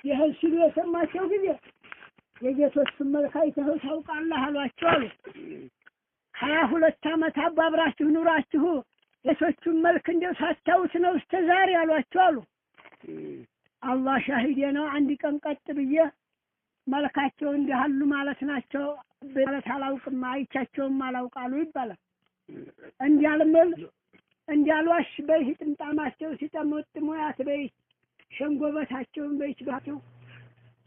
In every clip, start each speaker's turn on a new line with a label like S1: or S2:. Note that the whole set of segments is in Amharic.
S1: ይህን ሲሉ የሰማቸው ጊዜ የጌቶቹን መልክ አይተህ ታውቃለህ አሏቸው አሉ። 22 ዓመት አባብራችሁ ኑራችሁ የጌቶቹን መልክ እንደው ሳታዩት ነው እስከ ዛሬ አሏቸው አሉ። አላህ ሻሂዴ ነው። አንድ ቀን ቀጥ ብዬ መልካቸው እንዲያሉ ማለት ናቸው ማለት አላውቅም አይቻቸውም አላውቃሉ ይባላል። እንዲያልምል እንዲያልዋሽ በይ ጥምጣማቸው ሲጠመጥሙ ያትበይ ሸንጎበታቸውን በይችባቸው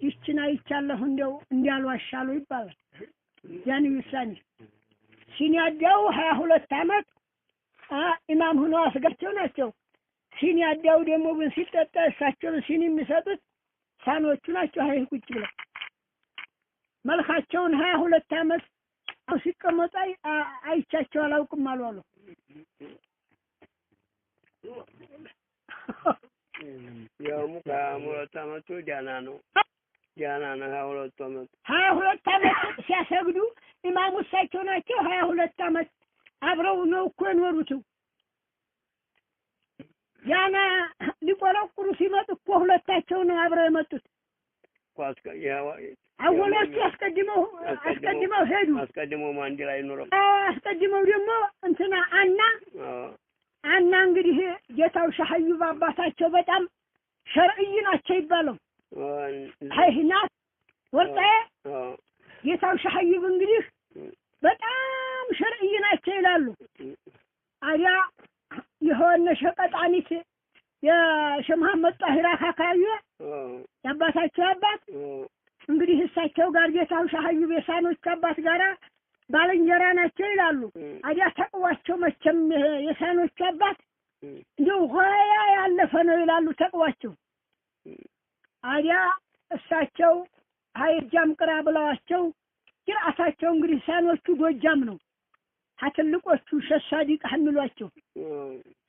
S1: ይችና ይቻለሁ እንደው እንዲያልዋሻሉ ይባላል። ያን ይሳኒ ሲኒያዳው 22 ዓመት ኢማም ሆነው አስጋቸው ናቸው። ሲኒያዳው ደግሞ ግን ሲጠጣ እሳቸውን ሲኒ የሚሰጡት ሳኖቹ ናቸው። አይ ቁጭ ብለው መልካቸውን 22 ዓመት ሲቀመጡ አይቻቸው አላውቅም አሉ።
S2: ያው ሙካሙለት ዓመቱ ጃና ነው 22 ዓመት
S1: 22 ዓመት ሲያሰግዱ ኢማሙ እሳቸው ናቸው። 22 ዓመት አብረው ነው እኮ የኖሩት። ያና ሊቆረቁሩ ሲመጡ እኮ ሁለታቸው ነው አብረው የመጡት። አወሎቹ አስቀድመው ሄዱ።
S2: አስቀድመው አንድ ላይ ኖረው
S1: አስቀድመው ደግሞ እንትና አና እንግዲህ ጌታው ሻህዩ አባታቸው በጣም ሸርዒ ናቸው ይባላል። አይህና ወርጣዬ ጌታው ሻህዩ እንግዲህ በጣም ሸርዒ ናቸው ይላሉ። አዲያ የሆነ ሸቀጣኒት የሸህ መሐመድ ጣሂራ ካካዩ ያባታቸው አባት እንግዲህ እሳቸው ጋር ጌታው ሻህዩ የሳኖች አባት ጋራ ባለንጀራ ናቸው ይላሉ። አዲያ ተቅዋቸው መቼም የሳኖች አባት እንደው ሆያ ያለፈ ነው ይላሉ ተቅዋቸው። አዲያ እሳቸው ሀይጃም ቅራ ብለዋቸው ቅራታቸው እንግዲህ ሳኖቹ ጎጃም ነው። ሀትልቆቹ ሸሳዲቅ ሐምሏቸው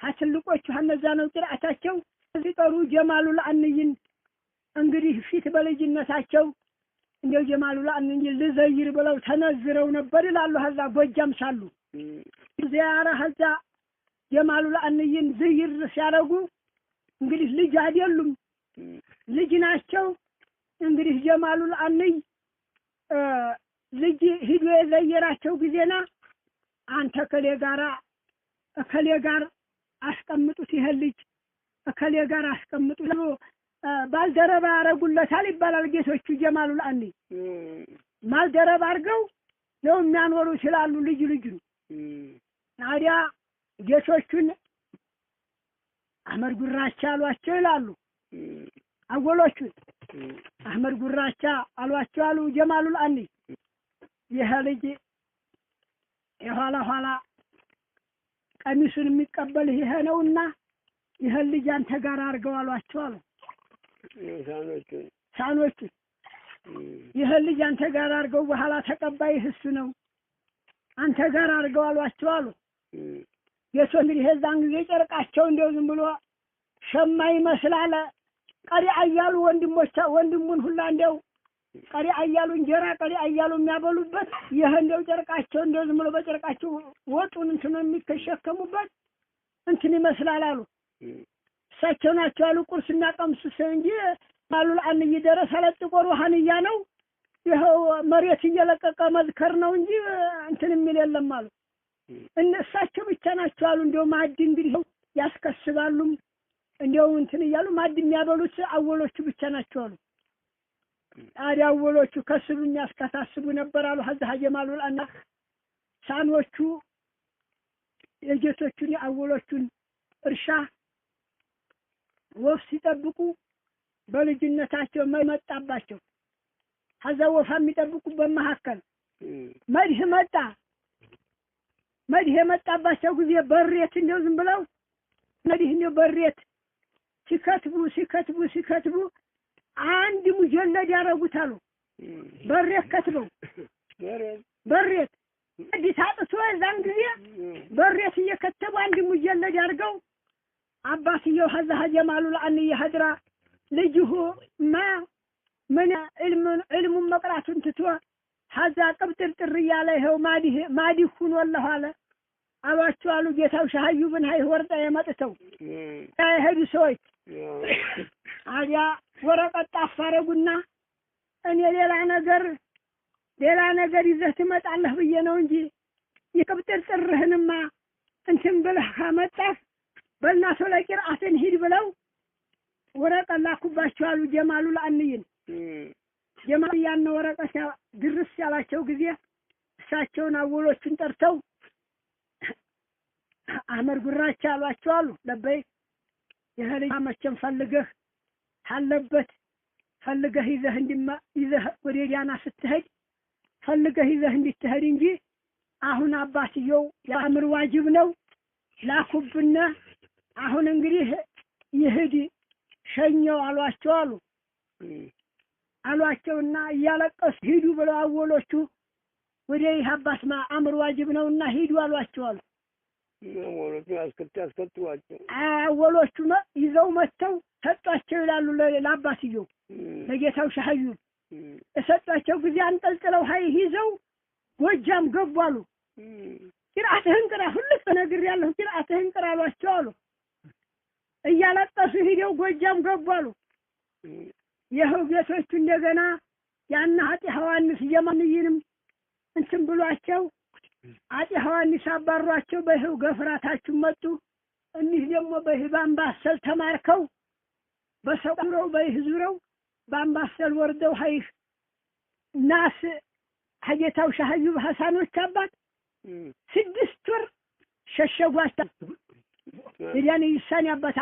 S1: ሀትልቆቹ ሐነዛ ነው ቅራታቸው። ሲጠሩ ጀማሉል አንይን እንግዲህ ፊት በልጅነታቸው እንደው ጀማሉል አንይን ልዘይር ብለው ተነዝረው ነበር ይላሉ። ሀዛ ጎጃም ሳሉ ዚያራ ሀዛ ጀማሉል አንይን ዘይር ሲያረጉ እንግዲህ ልጅ አይደሉም ልጅ ናቸው። እንግዲህ ጀማሉል አንይ ልጅ ሂዶ የዘየራቸው ጊዜና አንተ ከሌ ጋር አስቀምጡት ይሄ ልጅ ከሌ ጋር አስቀምጡ ብሎ ባልደረባ ያረጉለታል ይባላል። ጌቶቹ ጀማሉል አንይ ማልደረባ አድርገው ነው የሚያኖሩ ይችላሉ ልጅ ነው። ታዲያ ጌቶቹን አህመድ ጉራቻ አሏቸው ይላሉ። አወሎቹ አህመድ ጉራቻ አሏቸው አሉ ጀማሉል አንይ። ይሄ ልጅ የኋላ ቀሚሱን የሚቀበል ይሄ ነውና ይሄ ልጅ አንተ ጋር አድርገው አሏቸው አሉ ሳኖቹ ይሄ ልጅ አንተ ጋር አድርገው በኋላ ተቀባይ እሱ ነው አንተ ጋር አድርገው አሏቸው አሉ። የሶ እንግዲህ የዛን ጊዜ ጨርቃቸው እንደው ዝም ብሎ ሸማ ይመስላል። ቀሪ አያሉ ወንድሙን ሁላ እንደው ቀሪ አያሉ እንጀራ ቀሪ አያሉ የሚያበሉበት ይሄ እንደው ጨርቃቸው እንደው ዝም ብሎ በጨርቃቸው ወጡን እንትን የሚከሸከሙበት እንትን ይመስላል አሉ። እሳቸው ናቸው አሉ ቁርስና ቀምስ እንጂ ጀማሉል አንይ ደረሰ ለጥቆር ወሃንያ ነው ይኸው መሬት እየለቀቀ መዝከር ነው እንጂ እንትን የሚል የለም አሉ። እነሳቸው ብቻ ናቸው አሉ እንደው ማዕድ እንግዲህ ያስከስባሉ እንደው እንትን እያሉ ማዕድ የሚያበሉት አወሎቹ ብቻ ናቸው አሉ። ታዲያ አወሎቹ ከስብ የሚያስከታስቡ ነበር አሉ። ሀዛ ጀማሉል አንይ ሳኖቹ የጌቶቹን የአወሎቹን እርሻ ወፍ ሲጠብቁ በልጅነታቸው መጣባቸው። ሀዛ ወፋ የሚጠብቁ በመሐከል መድህ የመጣባቸው ጊዜ በሬት እንደው ዝም ብለው መድህ እንደው በሬት ሲከትቡ አንድ ሙጀለድ ያረጉታሉ። በሬት ከትበው በሬት አዲስ አጥቶ እዛን ጊዜ በሬት እየከተቡ አንድ ሙጀለድ ያርገው አባትየው ሀዛ ጀማሉል አንይ ሀድራ ልጅሁ ምን ዕልሙን መቅራቱን ትቶ ሀዛ ቅብጥርጥር እያለ ይኸው ማዲህ ሁኖለሁ አለ አሏቸው አሉ። ጌታው ሻህዩ ብን ሀይ ወርጣ የመጥተው የሄዱ ሰዎች አዲያ ወረቀት አፋረጉና እኔ ሌላ ነገር ይዘህ ትመጣለህ ብዬ ነው እንጂ የቅብጥርጥርህንማ እንትን ብለህ ካመጣህ በልና ቶሎ ቂርአትን ሂድ ብለው ወረቀት ላኩባቸው አሉ ጀማሉ ለአንይን። ጀማሉ ያን ወረቀት ድርስ ያላቸው ጊዜ እሳቸውን አወሎቹን ጠርተው አህመድ ጉራቻ አሏቸው አሉ። ለበይ የህልጅ መቼም ፈልገህ አለበት ፈልገህ ይዘህ ወደ ዲያና ስትሄድ ፈልገህ ይዘህ እንድትሄድ እንጂ አሁን አባትየው የአምር ዋጅብ ነው ላኩብና አሁን እንግዲህ ይሄድ ሸኘው አሏቸው አሏቸውና እያለቀሱ ሂዱ ብለው አወሎቹ ወደ ይህ አባስ አምር ዋጅብ ነውና ሂዱ አሏቸው
S2: አወሎቹ አስከትዋቸው
S1: አወሎቹ ይዘው መተው ሰጧቸው ይላሉ ለአባትየው ለጌታው ሻህዩ እሰጧቸው ጊዜ አንጠልጥለው ይዘው ጎጃም ገቡ አሉ። ቂርአትህን ቅራ ሁልክ ነግሬያለሁ ቂርአትህን ቅራ አሏቸው አሉ። እያለቀሱ ሂደው ጎጃም ገቡ አሉ። ይኸው ጌቶቹ እንደገና ያን አጤ ሐዋንስ የማንይንም እንትን ብሏቸው አጤ ሐዋንስ አባሯቸው በይኸው ገፍራታችሁ መጡ። እኒህ ደግሞ በአምባሰል ተማርከው በሰቁረው በይዙረው በአምባሰል ወርደው ናስ ሀጀታው ሻህዩ ሐሳኖች አባት 6 ወር ሸሸጓቸው። ያን ይሳኒ አባት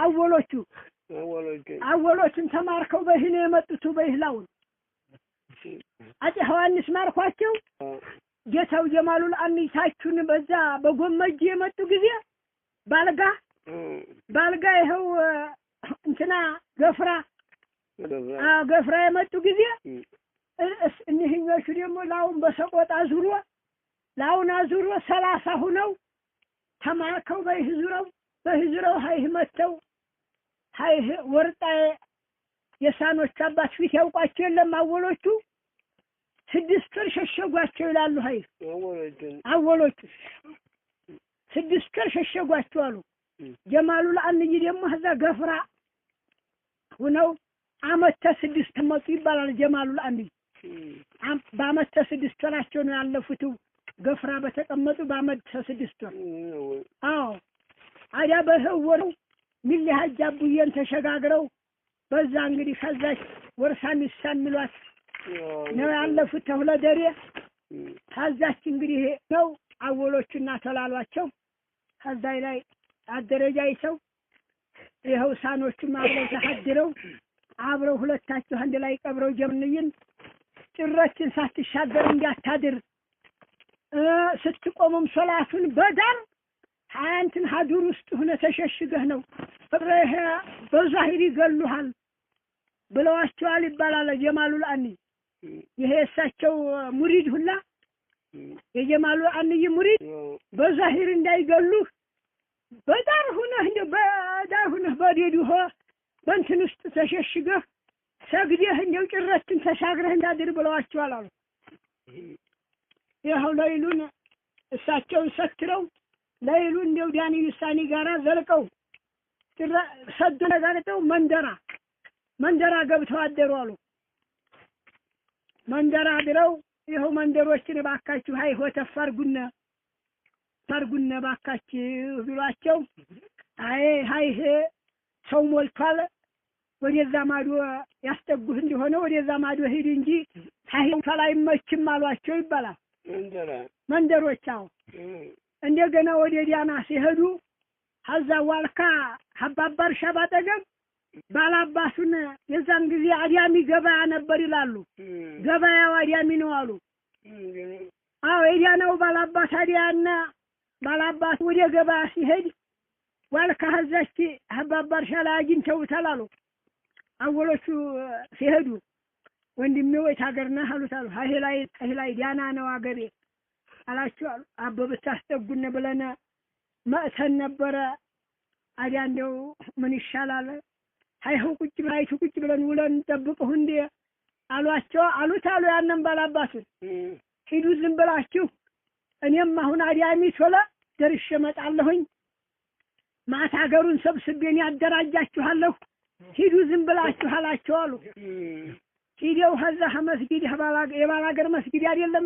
S1: አወሎቹን ተማርከው በህነ የመጡት በይህላውን አጤ ሐዋንስ ማርኳቸው ጌታው ጀማሉ ለአንይታችሁን በዛ በጎመጅ የመጡ ጊዜ ባልጋ ይኸው እንትና ገፍራ የመጡ ጊዜ እኒህኞቹ ደግሞ ላውን በሰቆጣ አዙሮ 30 ሁነው ተማርከው በህዝረው መተው ወርጣ የሳኖች አባት ፊት ያውቋቸው የለም አወሎቹ 6 ወር ሸሸጓቸው ይላሉ። አወሎቹ 6 ወር ሸሸጓቸው አሉ። ጀማሉ ለአንይ ደግሞ እዛ ገፍራ ሁነው አመተ 6 መጡ ይባላል። ጀማሉ ለአንይ በአመተ 6 ወራቸው ነው ያለፉት። ገፍራ በተቀመጡ በአመተ 6 ወር አዎ አያ በህወሩ ሚሊ ሀጅ አቡየን ተሸጋግረው በዛ እንግዲህ ከዛች ወርሳን ይሳምሏት ነው ያለፉት ተሁለደሬ። ከዛች እንግዲህ ነው አወሎቹና ተላሏቸው ከዛይ ላይ አደረጃይተው ይኸው ሳኖቹም አብረው ተሐድረው አብረው ሁለታቸው አንድ ላይ ቀብረው ጀምንይን ጭረችን ሳትሻገር እንዲያታድር ስትቆምም ሶላቱን በዳር አንተን ሀዱር ውስጥ ሆነ ተሸሽገህ ነው በዛሂር ይገሉሃል ብለዋቸዋል ይባላል። ጀማሉ ለአንይ ይሄ እሳቸው ሙሪድ ሁላ የጀማሉ ለአንይ ሙሪድ በዛሂር እንዳይገሉህ በዳር ሁነህ በዴዱህ በእንትን ውስጥ ተሸሽገህ ሰግደህ እንደው ጭረትን ተሻግረህ እንዳድር ብለዋቸዋል አሉ። ይኸው ለይሉን እሳቸውን ሰክረው ለይሉ እንደው ዳኒ ልሳኒ ጋራ ዘልቀው ሰዱ ነጋርተው መንደራ ገብተው አደሩ አሉ። መንደራ አድረው ይኸው መንደሮችን ባካችሁ ፈርጉነ ባካችሁ ቢሏቸው ሰው ሞልቷል ወደዛ ማዶ ያስጠጉህ እንደሆነ ወደዛ ማዶ ሂድ እንጂ ታይቷል አይመችም አሏቸው ይባላል። መንደሮች አዎ እንደገና ወደ ዲያና ሲሄዱ ሀዛ ዋልካ ሀባባር ሻባጠገብ ባላባሱን የዛን ጊዜ አዲያሚ ገበያ ነበር ይላሉ። ገበያው አዲያሚ ነው አሉ። አዎ የዲያናው ባላባስ አዲያና ባላባስ ወደ ገበያ ሲሄድ ዋልካ ሀዛች ሀባባር ሻላ አግኝተውታል አሉ። አወሎቹ ሲሄዱ ወንድሜ ወይ ታገርና አሉት አሉ። ሀይላይ ዲያና ነው አገሬ አላችሁ አሉ። አበብት አስጠጉነ ብለና መእተን ነበረ አዲያ እንደው ምን ይሻላል ቁጭ ብለን ውለን ጠብቀው እንዴ አሏቸው አሉት አሉ። ያንን ባላባቱን ሂዱ ዝም ብላችሁ እኔም አሁን አዲያሚ ቶላ ደርሼ እመጣለሁኝ ማታ ሀገሩን ሰብስቤን ያደራጃችኋለሁ ሂዱ ዝም ብላችሁ አላቸው አሉ። ሂደው ከዛ መስጊድ የባላገር መስጊድ አይደለም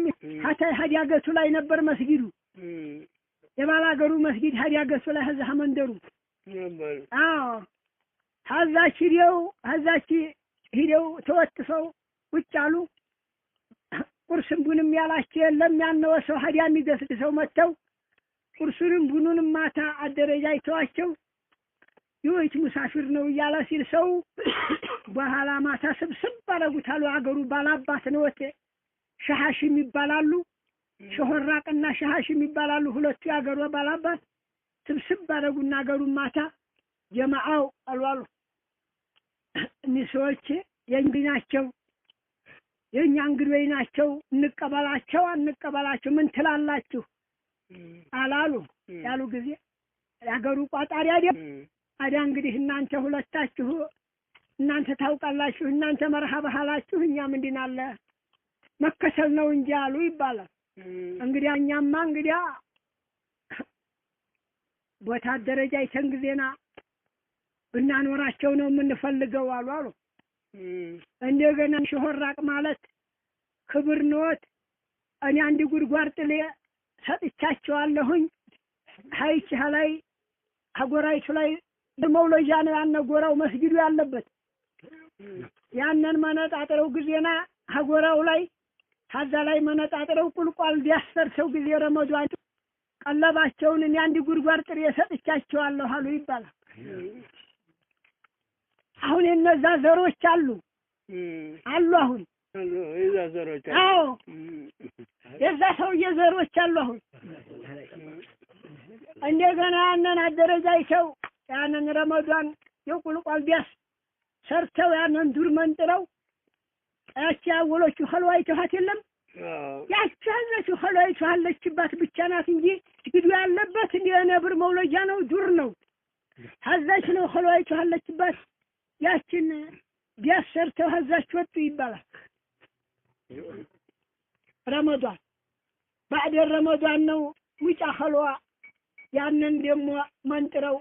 S1: ሀዲያገቱ ላይ ነበር መስጊዱ። የባላገሩ መስጊድ ሀዲያገቱ ላይ ከዛ መንደሩ አዎ ከዛች ሂደው ተወጥፈው ቁጭ አሉ። ቁርስም ቡንም ያላቸው የለም። ያነው ሰው ሀዲያ የሚገስግሰው መጥተው ቁርሱንም ቡኑንም ማታ አደረጃጅተዋቸው ይወይት ሙሳፊር ነው እያለ ሲል ሰው በኋላ ማታ ስብስብ አደረጉታሉ። አገሩ ባላባት ነው ሸሃሽም ይባላሉ። ሸሆራቅና ሸሃሽም ይባላሉ። ሁለቱ ያገሩ ባላባት ስብስብ አደረጉና አገሩን ማታ ጀማዓው አልዋሉ። እኒህ ሰዎች የእንግዲህ ናቸው የእኛ እንግዶች ናቸው። እንቀበላቸው አንቀበላቸው ምን ትላላችሁ አላሉ። ያሉ ጊዜ ያገሩ ቋጣሪ አይደል አዲያ እንግዲህ እናንተ ሁለታችሁ እናንተ ታውቃላችሁ እናንተ መርሃባ ሐላችሁ እኛ ምንድን አለ መከሰል ነው እንጂ አሉ ይባላል። እንግዲህ እኛማ እንግዲህ ቦታ ደረጃ ይተን ጊዜና ብናኖራቸው ነው የምንፈልገው አሉ። እንደገና ሸሆራቅ ማለት ክብር ነዎት። እኔ አንድ ጉድጓድ ጥሌ ሰጥቻቸዋለሁኝ። ሀይች ላይ አጎራይቱ ላይ መውለጃ ነው ያነጎራው መስጊዱ ያለበት። ያንን መነጣጥረው ጊዜና አጎራው ላይ ታዛ ላይ መነጣጥረው ቁልቋል ዲያሰርሰው ጊዜ ረመዷን ቀለባቸውን እኔ አንድ ጉድጓድ ጥሬ ሰጥቻቸዋለሁ አሉ ይባላል። አሁን እነዛ ዘሮች አሉ አሁን
S2: የዛ ዘሮች
S1: አዎ የዛ ሰውዬ ዘሮች አሉ አሁን። እንደገና ያንን አደረጃይተው ያንን ረመዷን የቁልቋል ቢያስ ሰርተው ያንን ዱር መንጥረው ያቺ አወሎቹ ኸልዋይቷት የለም ያቺ አለች ኸልዋይቷ አለችባት ብቻ ናት እንጂ ግዱ ያለበት የነብር መውለጃ ነው ዱር ነው። ሀዛች ነው ኸልዋይቷ አለችባት ያችን ቢያሰርተው ሀዛች ወጡ ይባላል። ረመዷን ባዕድ ረመዷን ነው ውጫ ኸልዋ ያንን ደግሞ መንጥረው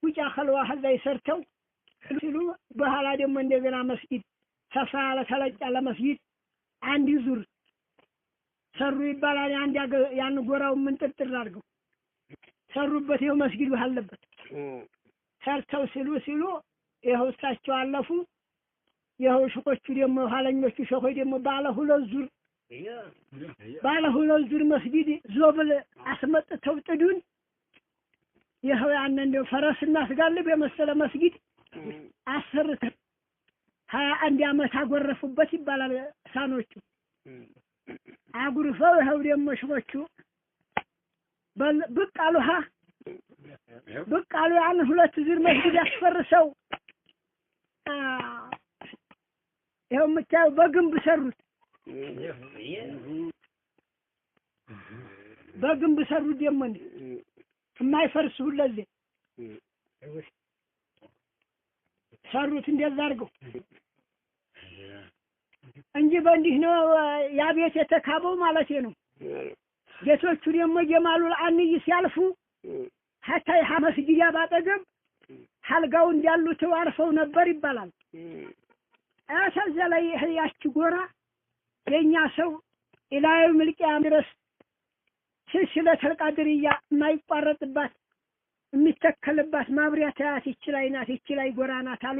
S1: ውጫ ኸልዋ ሀዛ ይሰርተው ሲሉ በኋላ ደግሞ እንደገና መስጊድ ሰፋ ያለ ተለቅ ያለ መስጊድ አንድ ዙር ሰሩ ይባላል። ያን ጎራው ምን ጥርጥር አድርገው ሰሩበት። ይኸው መስጊዱ አለበት ሰርተው ሲሉ ይኸው እሳቸው አለፉ። ይኸው ሸኾቹ ደግሞ ኋለኞቹ ሸኾች ደግሞ ባለ ሁለት ዙር መስጊድ ዞብል አስመጥተው ጥዱን ይኸው ያንን እንደው ፈረስና ስጋልብ የመሰለ መስጊድ አሰርተው 21 ዓመት አጎረፉበት ይባላል። ሳኖቹ አጉርፈው ይኸው ደግሞ ሸኾቹ ብቅ አሉ ያን ሁለት ዙር መስጊድ ያስፈርሰው ይኸው የምታየው በግንብ ሰሩት። በግንብ ሰሩት ደግሞ የማይፈርሱ ለዚህ ሰሩት እንደዛ አድርገው እንጂ በእንዲህ ነው ያ ቤት የተካበው ማለት ነው። ጌቶቹ ደግሞ ጀማሉል አንይ ሲያልፉ ሀታይ መስጊድ ባጠገብ ሐልጋው እንዳሉት አርፈው ነበር ይባላል። አሳዛ ላይ ያቺ ጎራ የኛ ሰው ኢላዩ መልቂያ ድረስ ሲልሲለቱል ቀድርያ የማይቋረጥባት የሚተከልባት ማብሪያ ታያት ይችላይ ጎራ ናት አሉ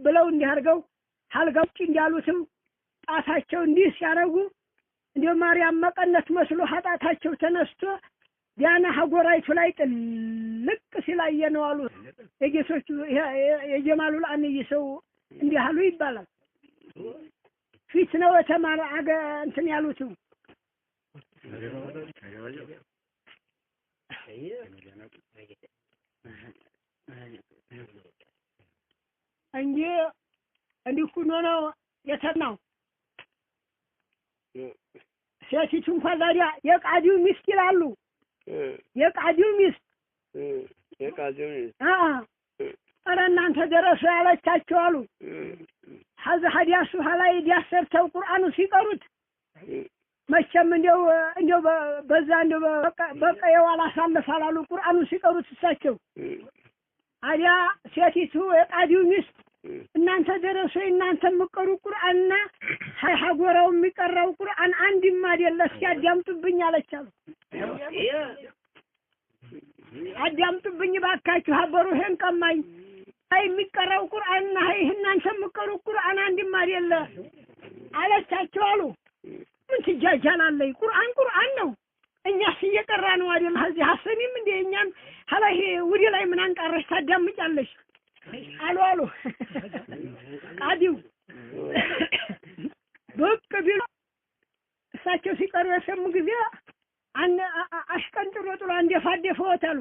S1: ብለው እንዲህ አድርገው ሐልጋው እንዳሉት ጣታቸው እንዲህ ሲያረጉ እንደ ማርያም መቀነት መስሎ ኃጢአታቸው ተነስቶ ዲያና ሀጎራይቱ ላይ ጥልቅ ሲላየ ነው አሉ የጌቶቹ የጀማሉል አንይ ሰው እንዲህ አሉ ይባላል። ፊት ነው የተማረ እንትን ያሉት እንጂ እንዲህ ሆኖ ነው የተናው። ሴቲቱ እንኳን ዛሬ የቃዲው ሚስት ይላሉ። የቃዲው ሚስት ኧረ እናንተ ደረሱ ያለቻቸው አሉ። ሀዲያሱ ላይ ዲያሰርተው ቁርአኑ ሲቀሩት መቼም እንደው በዛ እንደው በቃ የዋላ ሳለፋል አሉ። ቁርአኑ ሲቀሩት እሳቸው አዲያ ሴቲቱ የቃዲው ሚስት እናንተ ደረሱ እናንተ ምቀሩ ቁርአንና ሀጎራው የሚቀራው ቁርአን አንድም አይደለ ሲያዳምጡብኝ አለቻሉ አዳምጡብኝ ባካችሁ ሀበሩ ይሄን ቀማኝ አይ የሚቀራው ቁርአንና አይ እናንተ ምቀሩ ቁርአን አንድም አይደለ አለቻቸው አሉ ምን ትጃጃላለይ ቁርአን ነው እኛስ እየቀራ ነው አይደል እዚህ ሐሰኒም እንደኛን ሀላህ ወዲ ላይ ምን አንቀረሽ ታዳምጫለሽ አሉ ቃዲው በቃ ቢሉ እሳቸው ሲቀሩ የሰሙ ጊዜ አሽቀንጥሮ ጥሎ እንደፋደፈውት አሉ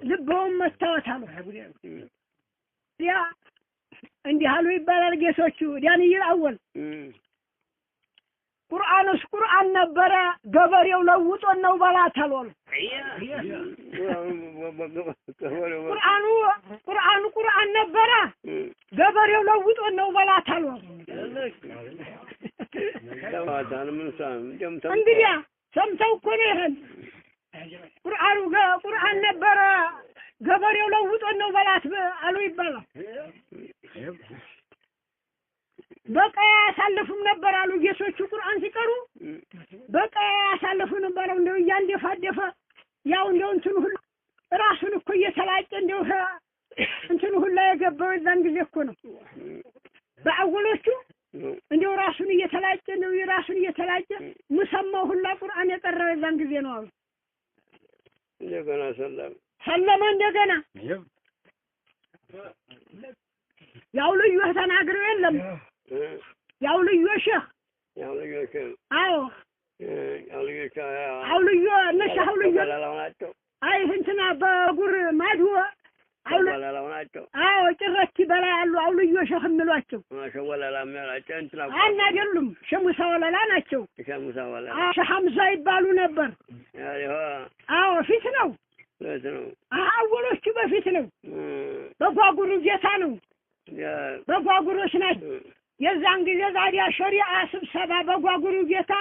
S1: ልቦም መታወታሉ ያ እንዲህ አሉ ይባላል ጌቶቹ ዳንኤል አወል ቁርአን ነበረ ገበሬው ለውጦ ነው ባላታሉ ቁርአን ነበረ ገበሬው ለውጦ ነው ባላታሉ እንግዲህ ሰምተው እኮ ነው ይሄን ቁርአን ነበረ ገበሬው ለውጦ ነው ባላት አሉ ይባላል በቃ ያሳልፉም ነበር አሉ ጌቶቹ ቁርአን ሲቀሩ በቃ ያሳልፉ ነበር እንደው ያንደፋደፈ ያው እንደው እንትን ሁሉ ራሱን እኮ እየተላጨ እንደው እንትን ሁሉ የገባው እዛን ጊዜ እኮ ነው በአወሎቹ እንደው ራሱን እየተላጨ ነው ራሱን እየተላጨ ሙሰማው ሁሉ ቁርአን የቀረው እዛን ጊዜ ነው አሉ
S2: እንደገና
S1: ሰለማ እንደገና ያው ልዩ ተናግረው የለም ያው ልዩ ሸህ አዎ ያው ልዩ ነሻው ልዩ አይ እንትና በጉር ማዶ አዎ ጭረቲ በላይ ያሉ አው ልዩ ሸህ እንሏቸው
S2: ማሸወላላ የሚያላቸው እንትና
S1: አይደሉም ሸሙሳ ወላላ ናቸው ሐምዛ ይባሉ ነበር አዎ ፊት ነው አወሎቹ በፊት ነው በጓጉሩ ጌታ ነው በጓጉሮች ናቸው የዛን ጊዜ ዛዲያ ሸሪዓ ስብሰባ በጓጉሩ ጌታ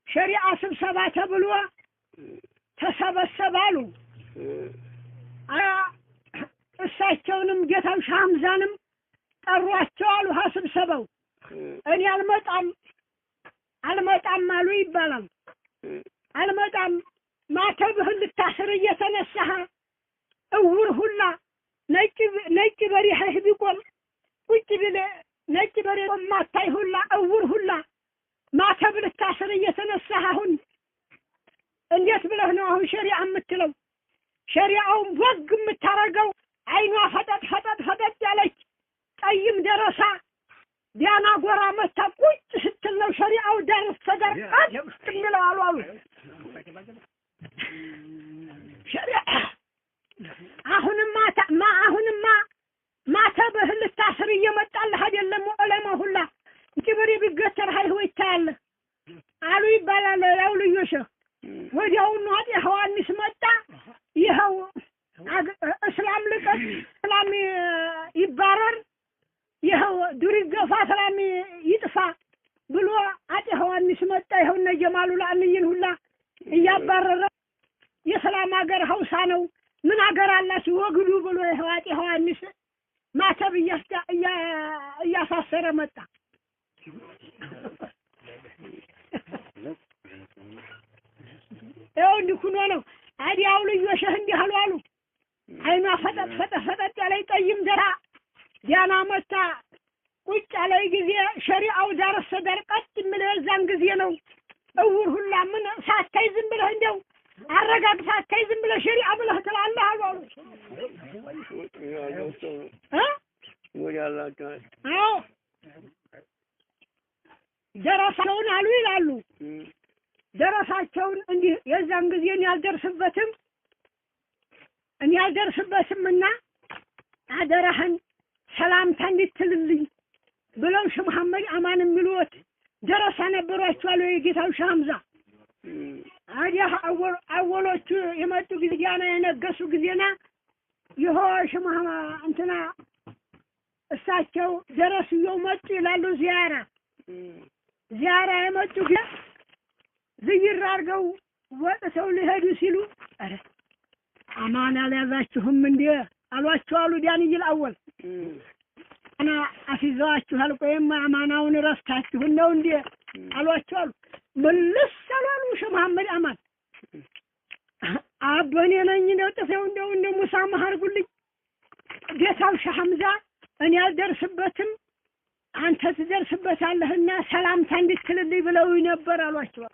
S1: ሸሪዓ ስብሰባ ተብሎ ተሰበሰባሉ እሳቸውንም ጌታው ሻምዛንም ጠሯቸው አሉ ስብሰባው እኔ አልመጣም አሉ ይባላል አልመጣም ማተብህን ልታስር እየተነሳህ እውር ሁላ ነጭ በሪህ ቢቆም ቁጭ ቢለ ነጭ በሬ ማታይ ሁላ እውር ሁላ ማተብ ልታስር እየተነሳህ አሁን እንዴት ብለህ ነው አሁን ሸሪዓ የምትለው ሸሪዓውን ወግ የምታረገው አይኗ ፈጠጥ ያለች ጠይም ደረሳ ዲያና ጎራ መታ ቁጭ ስትል ነው ሸሪዓው ዳርስ ተጋር አጥምለው አሉ ሸሪዓ አሁንማ ማተብህ ልታስር እየመጣልህ አይደለም ዑለማ ሁላ ጭብሪ ቢገተር ሃይሆ ይታያል አሉ ይባላል ያው ልዩሽ ወዲያውኑ አጤ ሐዋኒስ መጣ ይኸው እስላም ልቀት እስላም ይባረር ይኸው ዱሪ ገፋ እስላም ይጥፋ ብሎ አጤ ሐዋኒስ መጣ ይኸው እነ ጀማሉ ለአንይን ሁላ እያባረረ የሰላም ሀገር ሐውሳ ነው ምን ሀገር አላችሁ ወግዱ ብሎ ይኸው አጤ ሐዋኒስ ማተብ እያሳሰረ መጣ ያው እንዲኩኖ ነው አዲያው ልዩ ሸህ እንዲህ አሉ አይኗ ፈጠጥ ያለ ጠይም ደራ ዲያና መታ ቁጭ ያለ ጊዜ ሸሪዓው ዳርስ ደርቀት ምለው እዛን ጊዜ ነው እውር ሁላ ምን ሳታይ ዝም ብለህ እንደው አረጋግ ሳታይ ዝም ብለህ ሸሪዓ ብለህ ትላለህ አሉ አዎ ደረሳቸውን አሉ ይላሉ ደረሳቸውን እንዲህ የዛን ጊዜ እኔ ያልደርስበትምና አደራህን ሰላምታ እንድትልልኝ ብለው ሸህ መሐመድ አማን የሚሉት ደረሳ ነበሯቸው አሉ የጌታው ሻምዛ አዲያ አወሎቹ የመጡ ጊዜና የነገሱ ጊዜና ይሆሽ እንትና እሳቸው ደረስየው መጡ ይላሉ ዚያራ የመጡ ጊዜ ዝይር አድርገው ወጥተው ሊሄዱ ሲሉ አረ አማን አልያዛችሁም እንዴ አሏቸው አሉ ዳንኤል አወል አና አፊዛችኋል ቆይማ አማናውን ረስታችሁ ነው እንዴ አሏቸው አሉ መልስ ሰላሉ ሸህ መሐመድ አማን አቦኔ ነኝ ነው ጥፈው እንደው እንደ ሙሳ ማርጉልኝ ጌታው ሸህ ሐምዛ እኔ አልደርስበትም አንተ ትደርስበታለህና ሰላምታ እንድትልልኝ ብለው ነበር አሏቸው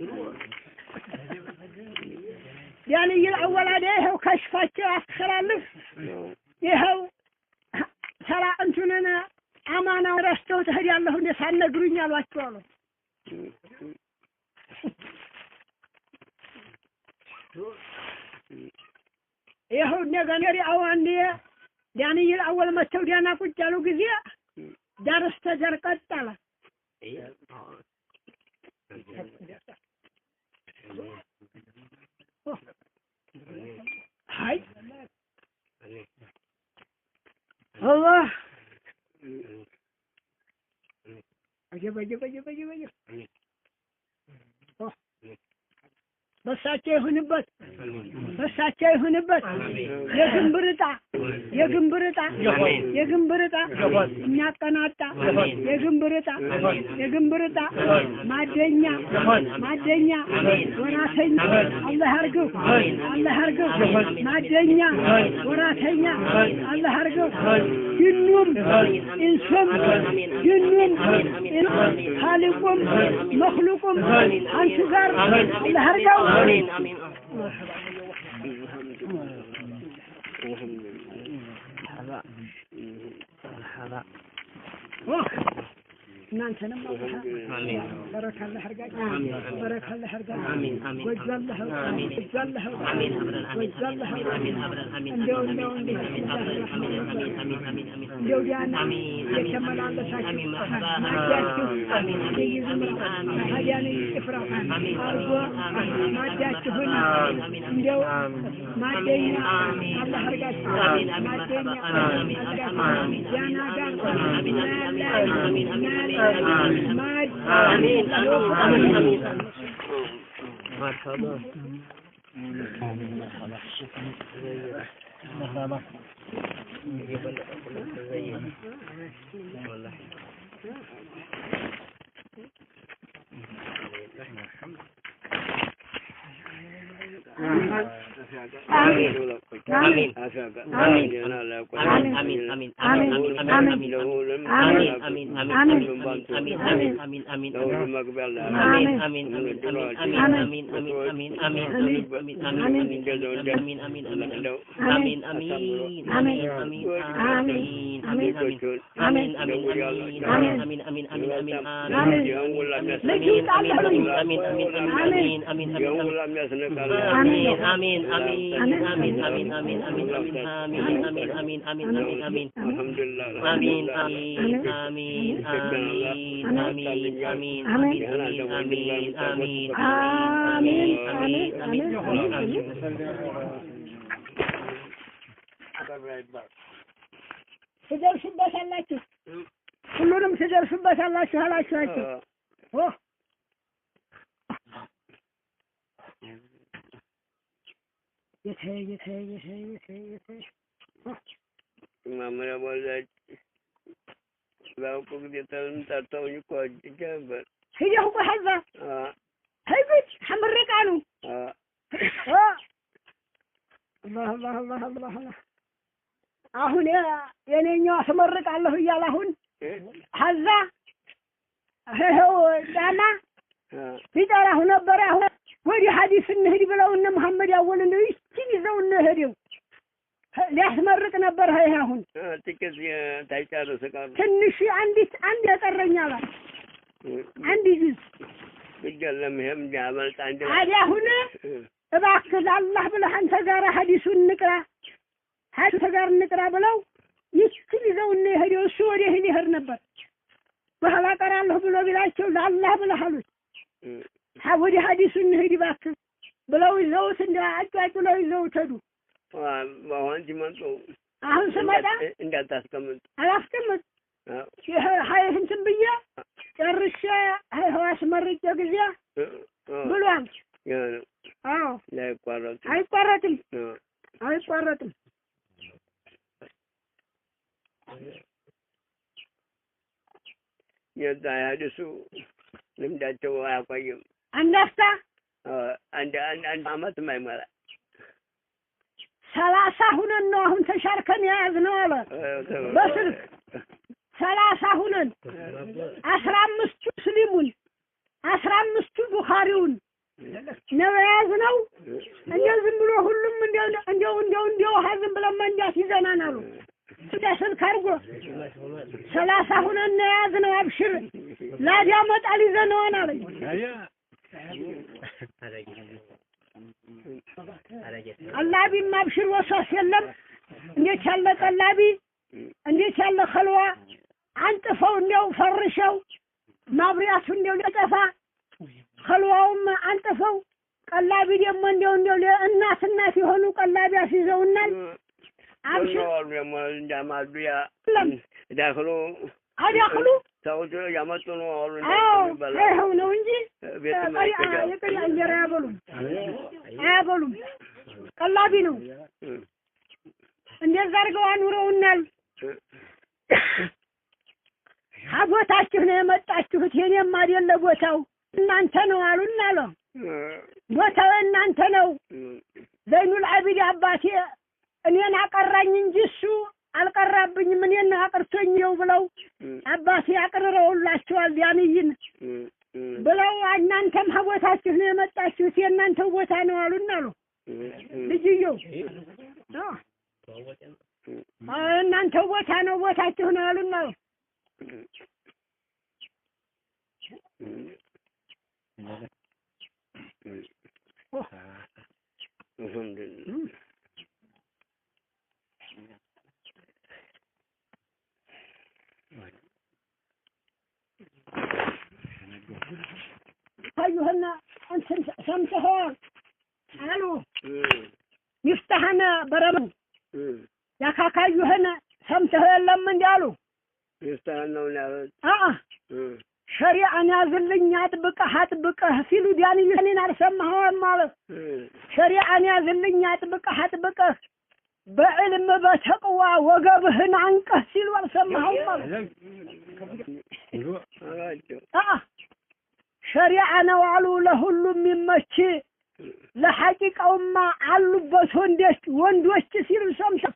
S1: يعني الأول هذا هو كشفك أخرالف يهو ترى أنتنا أمانة ورستو تهدي الله نسان نقرين على الواتفالو يهو نغنيري أواني يعني الأول ما تودينا كنت جالو قزيا دارس تجرقات تالا هاي الله أجيب بس هنبت يا جنبرتا ناقناتا يا جنبرتا مادنيا وراسين الله هرجو مادنيا وراسين الله هرجو جنوم إنسان جنوم خالقكم مخلوقكم أنشغار الله هرجو آمين هذا نانت نما بارك الله حرقاك بارك الله حرقاك وجزال له لو جانا يكمل على ساكن ما جاتشو هجاني إفراط أرجو ما جاتشهن لو ما دينا الله حرقاك ما دينا جانا قال آمين مرحبا تدرسبت አላችሁ ሁሉንም ትደርሱበት አላችሁ يتهي
S2: مامرا بولد لا أقول لك ترتوني كوج جنبر
S1: هي هو هذا هاي بيت حمرك عنه الله አሁን የኔኛው አስመርቃለሁ እያለ አሁን ሀዛ ሄው ዳና ቢጠራሁ ነበር አሁን ወዲ ሐዲስ እንሂድ ብለው እነ መሐመድ ያወልን ይችል ይዘው እንሄደው ሊያስመርቅ ነበር ሀይ አሁን
S2: ትክስ ታይጫለሁ ሰቃ
S1: ትንሽ አንድ ያጠረኛል አንድ ይዝ
S2: ይገለም ይሄም ያመልጣ እንደ
S1: አሁን እባክህ አላህ ብለህ አንተ ጋር ሐዲሱን ንቅራ ሐዲስ ጋር ንቅራ ብለው ይችል ይዘው እንሄደው እሱ ወደ ይሄድ ነበር በኋላ ቀራለሁ ብሎ ቢላቸው ለአላህ ብለህ አሉት ወደ ሐዲሱ እንሂድ እባክህ ብለው ይዘውት እንዳጫጭለው ይዘውት ሄዱ
S2: አሁን ሲመጡ
S1: አሁን ስመጣ
S2: እንዳታስቀምጥ
S1: አላስቀምጥ ሃይ እንትን ብዬ ጨርሼ ህዋስ መርጬ ጊዜ ብሏል አዎ አይቋረጥም
S2: የዛ ያድሱ ልምዳቸው አያቆይም።
S1: አንዳፍታ
S2: አንድ አመት የማይሞላ
S1: 30 ሁነን ነው አሁን ተሻርከን የያዝነው አለ በስልክ 30 ሁነን 15ቱ ሙስሊሙን 15ቱ ቡኻሪውን ነው የያዝነው። እንደው ዝም ብሎ ሁሉም እንደው ሀዝም ብለን መንዳት ይዘናል አሉ። ስልክ አድርጎ 30 ሁነን ነው የያዝነው። አብሽር ላዲያ መጣል ይዘነዋል አለኝ። ቀላቢም አብሽር ወሷስ የለም። እንዴት ያለ ቀላቢ እንዴት ያለ ኸልዋ አንጥፈው እንደው ፈርሸው ማብሪያቱ እንደው ለጠፋ ኸልዋውም አንጥፈው ቀላቢ ደግሞ እንደው እናት የሆኑ ቀላቢ አስይዘውናል። አብሽር
S2: እንደማዱያ ዳخሉ
S1: አዳخሉ
S2: ሰውጆ ያመጡ ነው አሉ
S1: ይኸው ነው እንጂ የቀሪ እንጀራ አያበሉም። ቀላቢ ነው። እንደዛ አድርገው አኑረውናል። አቦታችሁ ነው የመጣችሁት የኔም አይደለ ቦታው እናንተ ነው አሉና አለ። ቦታው እናንተ ነው። ዘይኑል አቢድ አባቴ እኔን አቀራኝ እንጂ እሱ አልቀራብኝም። እኔን አቀርቶኝ ነው ብለው አባቴ አቀረረውላችኋል ዳንይን ብለው እናንተም ሀቦታችሁ ነው የመጣችሁት የእናንተው ቦታ ነው አሉና አሉ። ልጅየው እናንተው ቦታ ነው ቦታችሁ ነው አሉና አሉ። አዩህና አንተን ሰምተኸዋል አሉ። ይፍታህና በረመን ያካካዩህና ሰምተኸው የለም እንዴ አሉ።
S2: ይፍታህና ነው ያሉት።
S1: ሸሪዓን ያዝልኝ አጥብቀህ ሲሉ ዳንይን አልሰማኸውም ማለት ሸሪዓን ያዝልኝ አጥብቀህ በዕልም በተቅዋ ወገብህን አንቀህ ሲሉ አልሰማኸውም ማለት ሸሪዓ ነው አሉ። ለሁሉም ይመች ለሐቂቃውማ አሉበት ወንዶች ሲሉ ሰምተህ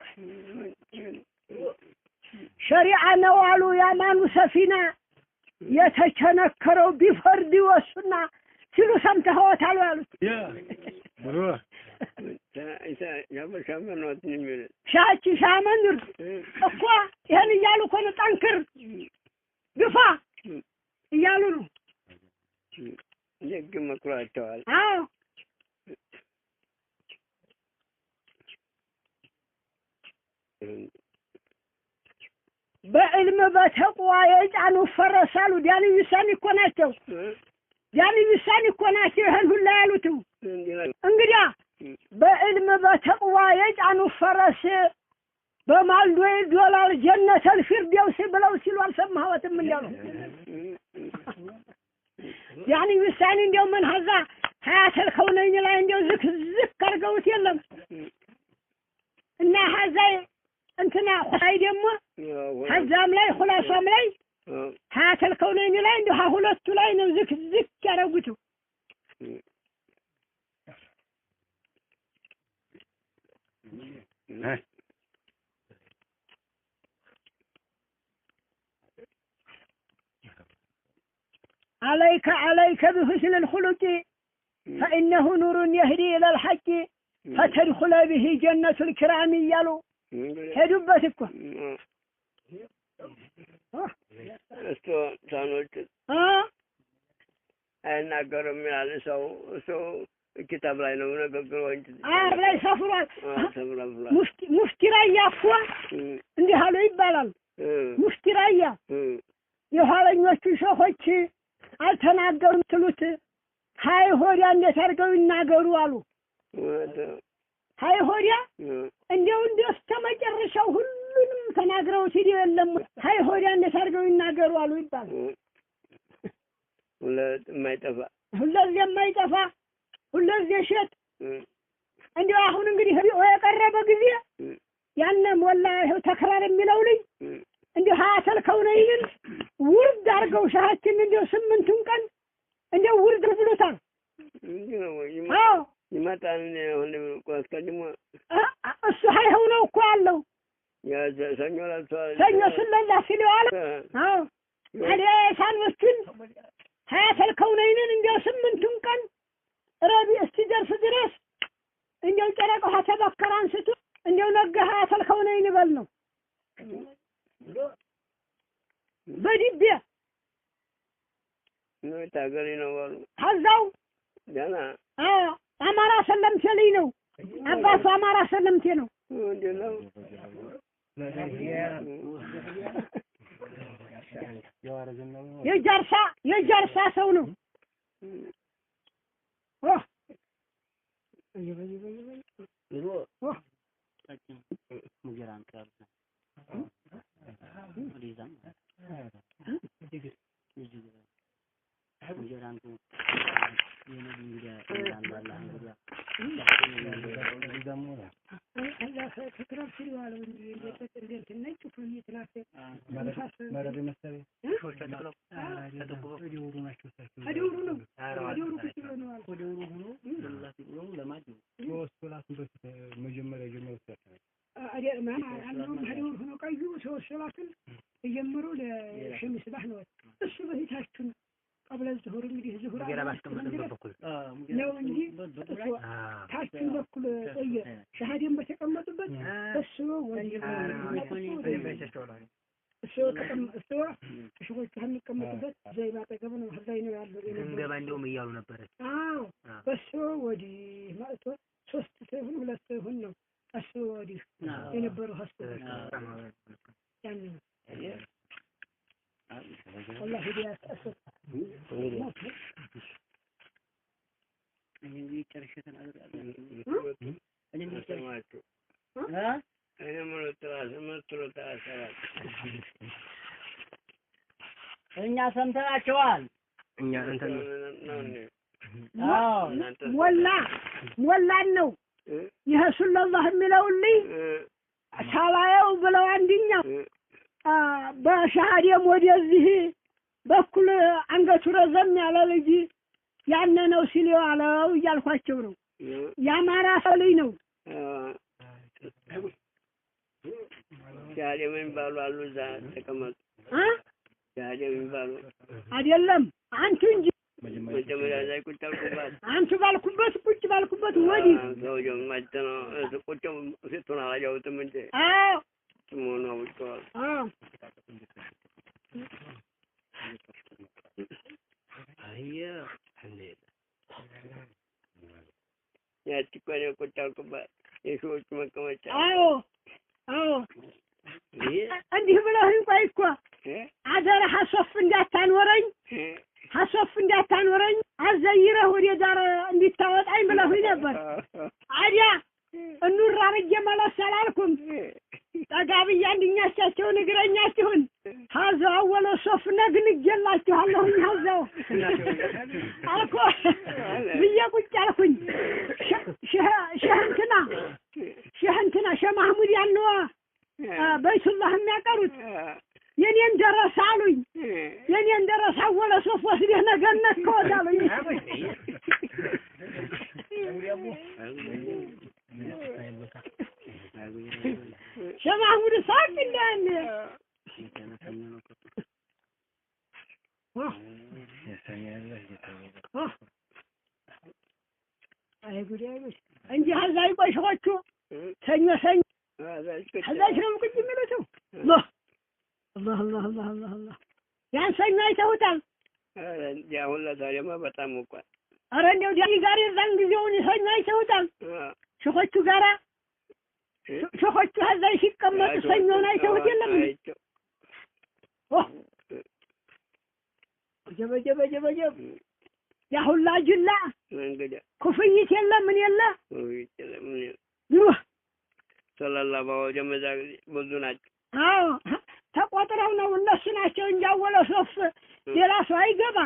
S1: ሸሪዓ ነው አሉ። ያማኑ ሰፊና የተቸነከረው ቢፈርድ ይወሱና ሲሉ ሰምተኸዋል ያሉት ሻቺ ሻመንር እኮ ይሄን እያሉ እኮ ነው። ጠንክር ግፋ እያሉ ነው።
S2: ደግ መክሯቸዋል።
S1: አዎ በዕልም በተቅዋ የጫኑ ፈረሳሉ ዳንይሳን እኮ ናቸው። ዳንይሳን እኮ ናቸው ይሄን ሁሉ ያሉት። እንግዲያ በዕልም በተቅዋ የጫኑ ፈረስ በማልዶ ዶላር ጀነተል ፊርደውስ ብለው ሲሉ አልሰማኸውም እንዳሉ ዳንይሳን እንደው ምን ሀዛ ሀያተል ከውነኝ ላይ እንደው ዝክ አድርገውት የለም እና ሀዛ እንትና ኹላይ ደግሞ ሀዛም ላይ ኹላሷም ላይ ሀያተል ከውነኝ ላይ እንደው ሁለቱ ላይ ነው ዝክ ያደረጉት። عليك بحسن الخلق فإنه نور يهدي إلى الحق فتدخل به جنة الكرام يالو هدوبتك
S2: استو سانوت أنا قرم على سو كتاب لا ينون قروا أنت
S1: لا يسافرون مفترية فوا عندي هالو يبالل مفترية يهالنيوش شوخوش አልተናገሩም ትሉት ሃይ ሆሪያ እንዴት አድርገው ይናገሩ አሉ። ሃይ ሆሪያ እንደው እስከመጨረሻው ሁሉንም ተናግረው ሲዲ የለም ሃይ ሆሪያ እንዴት አድርገው ይናገሩ አሉ ይባል። ሁለዚህ የማይጠፋ ሁለዚህ ሸት እንደው አሁን እንግዲህ የቀረበ ጊዜ ያነ ሞላ ይሄው ተከራር የሚለው ልጅ እንዲሁ ሀያተልከው ነይን ውርድ አድርገው ሻሃችን እንዲሁ 8ቱን ቀን እንዲሁ ውርድ ብሎታል። አዎ
S2: ይመጣል አሁን ቆስቀድሞ
S1: እሱ ሀይኸው ነው እኮ ያለው
S2: ያ ሰኞ
S1: ሰኞ ስለላ ሲለዋል። አዎ አዲያ ሳንወስን ሀያተልከው ነይን እንዲሁ 8ቱን ቀን ረቢዕ እስኪደርስ ድረስ እንዲሁ ጨረቃው ተበከረ አንስቶ እንዲሁ ነገ ሀያተልከው ነይን ይበል ነው በዲቤ
S2: ነው ታገሪ ነው አሉ
S1: ታዛው
S2: ያና
S1: አማራ ሰለምቴ ልጅ ነው አባቱ አማራ ሰለምቴ ነው
S2: እንዴ ነው
S1: የጃርሳ ሰው ነው قبل الظهور እንግዲህ ظهور ነው እንጂ ታችን በኩል ቆየ ሻሃዴን በተቀመጡበት እሱ ሽጎቹ የሚቀመጡበት ዘይባ አጠገብ ነው ህዛይ ነው ያለው እንገባ እንደውም እያሉ ነበር። አዎ በሱ ወዲህ ማለት 3 ሰው 2 ሰው ነው እሱ ወዲህ የነበረው ሆስፒታል ያን والله هديه اسف እንግዲህ ጨርሸተን እኛ ሰምተናቸዋል። እኛ እንትን ሞላን ነው ይሄ ሱለላህ የሚለውልኝ ሳላየው ብለው አንድኛው በሻሃዴም ወደዚህ በኩል አንገቱ ረዘም ያለ ልጅ ያነ ነው ሲል ያለው እያልኳቸው ነው። ያማራ ሰው ልጅ ነው።
S2: ሻሃዴም ባሉ አሉ እዛ ተቀመጡ። ሻሃዴም ባሉ
S1: አይደለም አንቱ እንጂ
S2: መጀመሪያ ላይ ቁጭ አልኩባት
S1: አንቱ ቁጭ ባልኩበት ወዲህ
S2: ሰውየው ማጥተው ቁጭ ሲቶና አላየሁትም እንጂ ሞኖ ወጥቷል። አያ ያቺ ቆኔ ቁጭ አልኩባት የሰዎቹ መቀመጫ እንዲህ ብለህ ቆይ እኮ አደረ ሐሶፍ እንዳታኖረኝ አዘይረህ ወደ ዳር እንድታወጣኝ ብለህ ነበር። አዲያ እኑራ ረጀ መለስ አላልኩም ጠጋብያ እንድኛቻቸው ንግረኛችሁን ሀዛው አወለ ሶፍ ነግንጀላችኋለሁ ሀዛው አልኮ ብዬ ቁጭ አልኩኝ። ሸህንትና ሸማህሙድ ያነዋ በይቱላህ የሚያቀሩት የኔን ደረሳ አሉኝ። የኔን ደረሳ አወለ ሶፍ ወስደህ ነገነት ከወዳሉኝ ሸማህሙድ ሳቅ እንደኔ አይ ጉድ እንጂ ሀዛይ ቆሽሆቹ ሰኞ ሀዛይ ነው ቁጭ የሚሉት አላህ ያን ሰኞ አይተውታል። ያሁን ለዛሬማ በጣም ወቋል።
S1: ኧረ እንደው ዛሬ እዛን ጊዜውን ሰኞ አይተውታል። ሸኾቹ ጋራ ሸኾቹ ሀዛይ ሲቀመጡ ሰኞን አይተውት የለም ጀበ ያሁላ ጅላ
S2: እንግዲህ
S1: ኩፍይት የለ ምን የለ
S2: ሰለላሁ ዐለይሂ ወሰለም ብዙ ናቸው።
S1: አዎ ተቆጥረው ነው እነሱ ናቸው እንጂ አወለ ሶፍ ሌላ ሰው አይገባ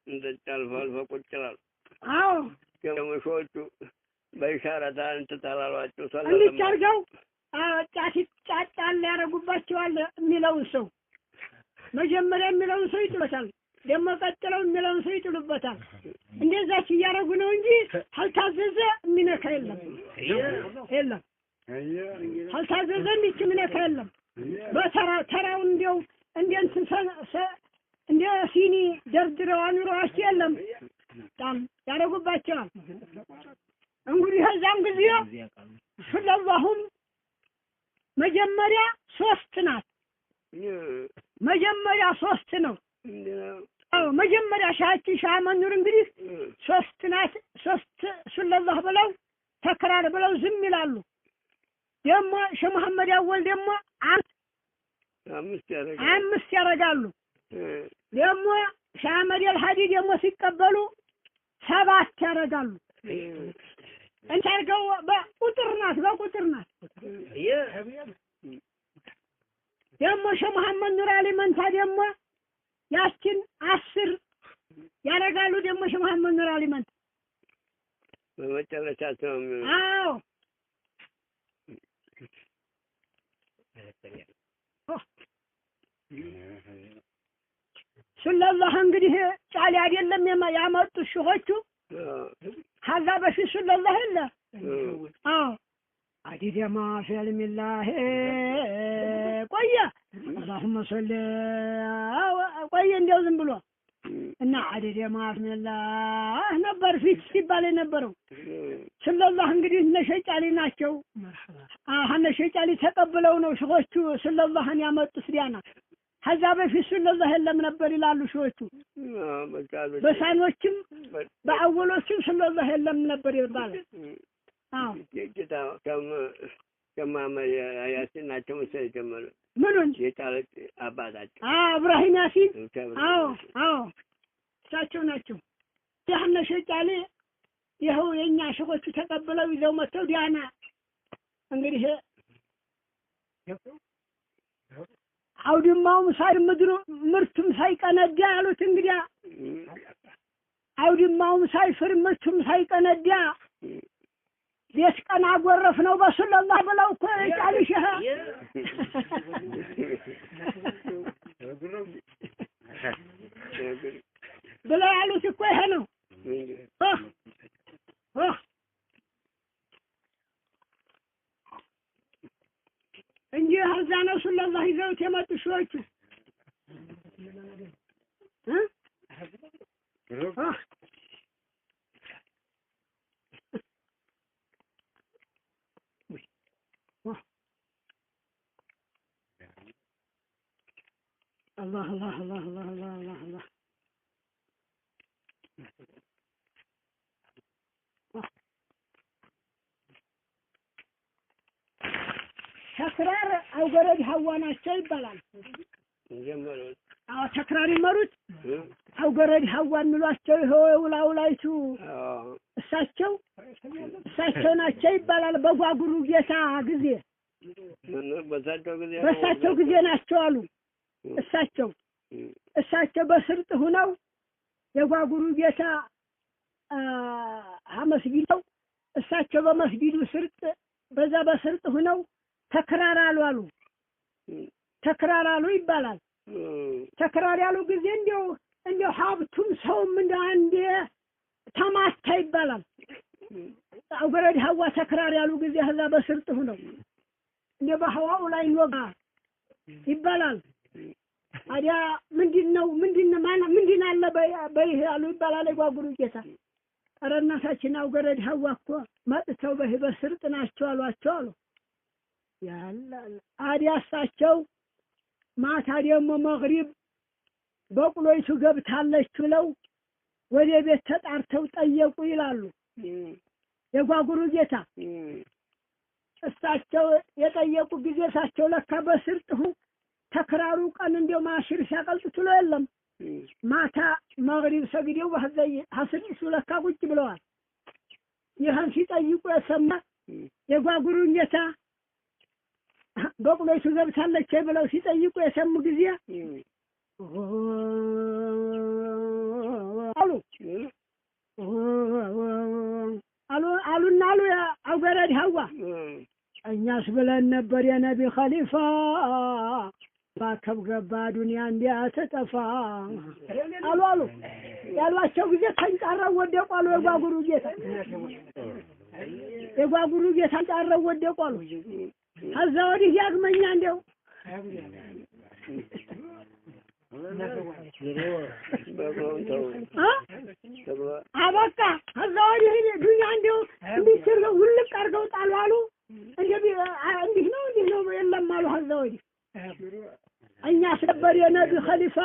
S2: እንደቻልፈ ቁጭ ይላል።
S1: አዎ
S2: ደግሞ ሾቹ በኢሻራታ እንትን ተላሏቸው
S1: እንዲቻርገው ጫት ጫጫል ያረጉባቸዋል የሚለውን ሰው መጀመሪያ የሚለውን ሰው ይጥሉበታል። ደግሞ ቀጥለው የሚለውን ሰው ይጥሉበታል። እንደዛች እያረጉ ነው እንጂ ካልታዘዘ የሚነካ የለም የለም። ካልታዘዘ የሚነካ የለም። በተራው እንደው እንደ ሲኒ ደርድረው አኑረዋቸው የለም ጣም ያረጉባቸዋል። እንግዲህ ከዛም ጊዜ ስለዛሁም መጀመሪያ 3 ናት። መጀመሪያ 3 ነው። መጀመሪያ ሻህ መኑር እንግዲህ 3 ናት። 3 ስለላህ ብለው ተክራር ብለው ዝም ይላሉ። ደግሞ ሸህ መሐመድ አወል ደግሞ 5 ያረጋሉ። ደግሞ ሸህ አህመድ አልሃዲ ደግሞ ሲቀበሉ 7 ያረጋሉ። እንታርገው በቁጥር ናት። ደግሞ ሸህ መሐመድ ኑር አሊ መንታ ደግሞ ያችን 10 ያረጋሉ። ደግሞ ሸህ መሐመድ ኑር አሊ መንታ
S2: በመጨረሻቸው
S1: አዎ ስለላህ እንግዲህ ጫሊ አይደለም ያመጡ ሸሆቹ ከዛ በፊት ስለላህ የለ አዎ አዲደማ ፊልሚላህ ቆየ اللهم صل ቆየ እንደው ዝም ብሎ እና አዲደማ ፊልሚላህ ነበር ፊት ሲባል የነበረው። ስለላህ እንግዲህ ነሸጫሊ ናቸው። ነሸጫሊ ተቀብለው ነው ሸሆቹ ስለላህን ያመጡት ዲያና። ከዛ በፊት ስለላህ የለም ነበር ይላሉ ሸሆቹ። በሳኖችም በአወሎችም ስለላህ የለም ነበር ይባላል። አዎ
S2: የጌታ ከማመር ያሲን ናቸው መሰለኝ ጀመረ።
S1: ምኑን
S2: የጣለች አባታቸው
S1: ኢብራሂም ያሲን አዎ እሳቸው ናቸው። ያህነ ሸጫሌ ይኸው የኛ ሸሆቹ ተቀብለው ይዘው መጥተው ዲያና እንግዲህ አውድማውም ምድሩ ምርቱም ሳይቀነዳ ያሉት እንግዲያ አውድማውም ሳይፍር ምርቱም ሳይቀነዳ ቤት ቀን አጎረፍ ነው በሰለላህ ብለው እኮ ጫሊሽህ ብለው ያሉት እኮ ይሄ ነው። እንጂ ሀዛ ነው ሰለላህ ይዘውት የመጡ ሸሆቹ الله الله الله الله الله الله الله ተክራር አውገረድ ሐዋናቸው ይባላል። ተክራር ይመሩት አውገረድ ሐዋ የሚሏቸው ይኸው ውላውላይቱ እሳቸው ናቸው ይባላል። በጓጉሩ ጌታ ጊዜ በሳቸው ጊዜ ናቸው አሉ። እሳቸው በስርጥ ሆነው የጓጉሩ ጌታ መስጊዱ እሳቸው በመስጊዱ ስርጥ በዛ በስርጥ ሆነው ተክራራሉ ይባላል። ተክራር ያሉ ጊዜ እንደው ሀብቱም ሰውም እንደ አንዴ ተማታ ይባላል። አውገረድ ሐዋ ተክራር ያሉ ጊዜ ከዛ በስርጥ ሆነው እንደ በሐዋው ላይ ወጋ ይባላል። አዲያ ምንድን አለ በይህ አሉ ይባላል። የጓጉሩ ጌታ ኧረ እናታችን አውገረድ ሐዋ እኮ መጥተው በስርጥ ናቸው አሏቸው አሉ። ያላ አዲያ እሳቸው ማታ ደግሞ መግሪብ በቁሎይቱ ገብታለች ብለው ወደ ቤት ተጣርተው ጠየቁ ይላሉ የጓጉሩ ጌታ። እሳቸው የጠየቁ ጊዜ እሳቸው ለካ በስርጥ ተክራሩ ቀን እንደው ማሽር ሲያቀልጡት ነው የለም ማታ መግሪብ ሰግደው ሐስርሱ ለካ ቁጭ ብለዋል። ይህን ሲጠይቁ የሰማ የጓጉሩ ጌታ በቁሎይቱ ገብታለች ብለው ሲጠይቁ የሰሙ ጊዜ አሉና አውገረድ ሐዋ እኛስ ብለን ነበር የነቢ ኸሊፋ ባከብ ገባ ዱንያ እንዲያተጠፋ አሉ ያሏቸው ጊዜ ተንጫረው ወደቁ አሉ። የጓጉሩ ጌታ ተንጫረው ወደቁ አሉ። ከዛ ወዲህ ያግመኛ እንደው አበቃ። ከዛ ወዲህ ዱንያ እንደው እንዲችል ውልቅ አድርገው ጣሉ አሉ። እንዲህ ነው የለም አሉ። ከዛ ወዲህ እኛስ ነበር የነቢ ኸሊፋ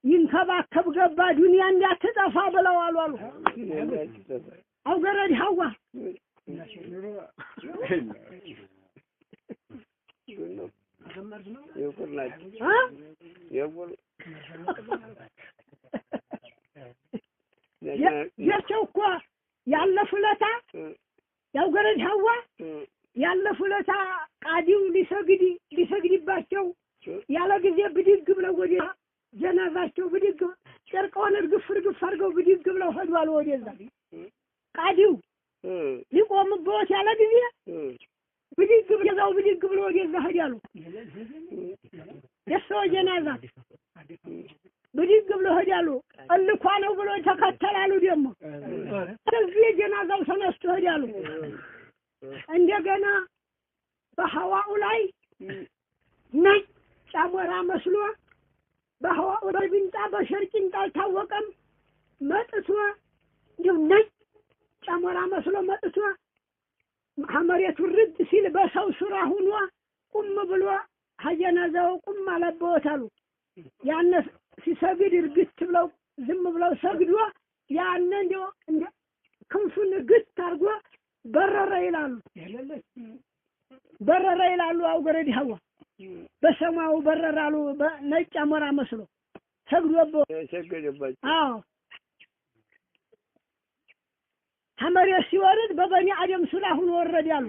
S1: ይንከባከብ ገባ ዱንያ እንዳትጠፋ ብለው አሉ። አውገረድ ሐዋ ያቸው እኮ ያለፉለታ ያውገረድ ሐዋ ያለፉለታ ቃዲው ሊሰግድባቸው ያለ ጊዜ ብድግ ብለው ወደ ጀናዛቸው ብድግ ጨርቀውን እርግፍ አድርገው ብድግ ብለው ሄዷል። ወደዛ ቃዲው ሊቆምበት ያለ ጊዜ ብድግ ብለው ወደዛ ሄዳሉ። የሰው ጀናዛ ብድግ ብለው ሄዳሉ። እልኳ ነው ብሎ ተከተላሉ። ደግሞ እዚህ ጀናዛው ተነስቶ ሄዳሉ። እንደገና በሐዋኡ ላይ ነጭ አሞራ መስሎ በሐዋኡ ላይ ቢንጣ በሸርቂንጣ አልታወቀም መጥቶ እንደው ነጭ አሞራ መስሎ መጥቶ መሬቱ ርድ ሲል በሰው ስራ ሆኖ ቁም ብሎ ሀጀናዛው ቁም አለበት አሉ። ያነ ሲሰግድ እርግት ብለው ዝም ብለው ሰግዶ ያነ እንደው ክንፉን ግት አድርጎ በረረ ይላሉ። አውገረድ ሐዋ በሰማው በረራሉ። በነጭ አሞራ መስሎ ሰግዶበት አዎ ሐመሬት ሲወርድ በበኒ አደም ሱራ ሆኖ ወረድ ያሉ።